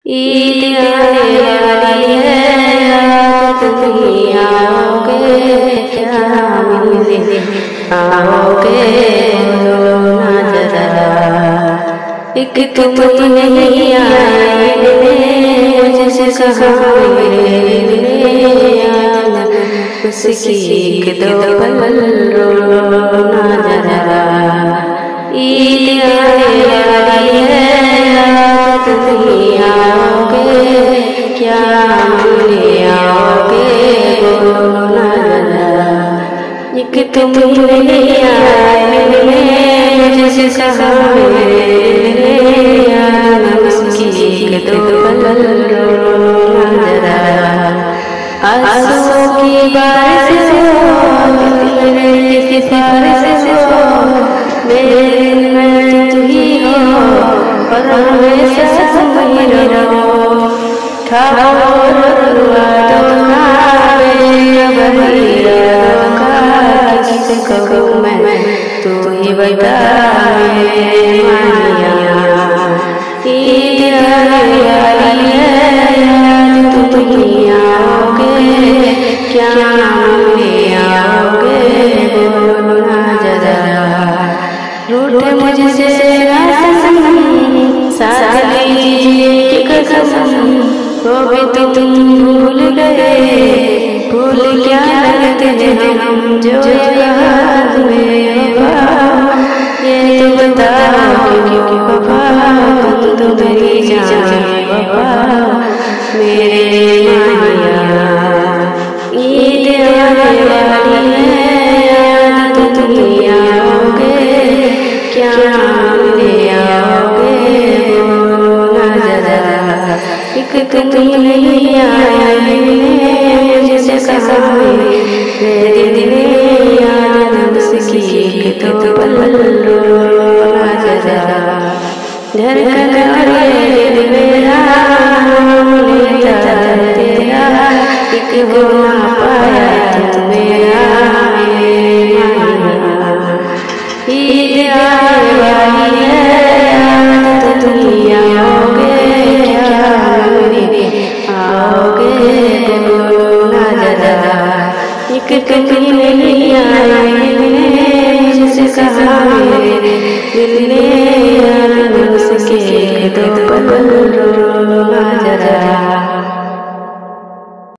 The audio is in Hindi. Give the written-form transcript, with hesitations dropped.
ईद आने वाली है, याद तुम ही आओगे, क्या मिलने आओगे बोलो ना जरा। एक तुम ही नहीं आए मुझसे कहाँ मिले आना, उसकी एक दो पल रो ना जरा। ईद आने वाली है, याद तुम ही आओगे, क्या मिलने आओगे बोलो ना जरा। एक तुम ही नहीं आए मुझसे कहाँ मिले आना, उसकी एक दो पल रो ना जरा। आंसुओं की बारिश हो, मेरे सिफारिश हो, मेरे दिल में तू ही हो और हमेशा तुम ही रहो। ठाकुर रुआ तो खावे बहिरा किसी को मैं, तू ही बता मानिया। ईद आने वाली है, याद तुम ही आओगे, क्या मिलने आओगे बोलो ना जरा। रूठे मुझसे ना सनम, साथ लीजिए कि कसम, वो भी तो तुम भूल गए, भूल क्या लगते हैं हम जो याद में वफा। ये तो बताओ क्यों वफा, तुम तो मेरी जान वफा मेरे मानिया। ईद आने वाली है, याद तुम ही आओगे, क्या मिलने आओगे बोलो ना जरा। एक तुम ही नहीं आए मुझसे कहाँ मेरे दिल में याद, उसकी एक दो पल रो ना जरा। धड़कन दिल मेरा लेता तेरा, एक वो ना पाया तुम मेरा मानिया। ईद आने वाली है, याद तुम ही आओगे, क्या मिलने आओगे बोलो ना जरा। एक तुम ही नहीं आए मुझसे कहाँ मेरे दिल में, उसके दो पल रो ना जरा।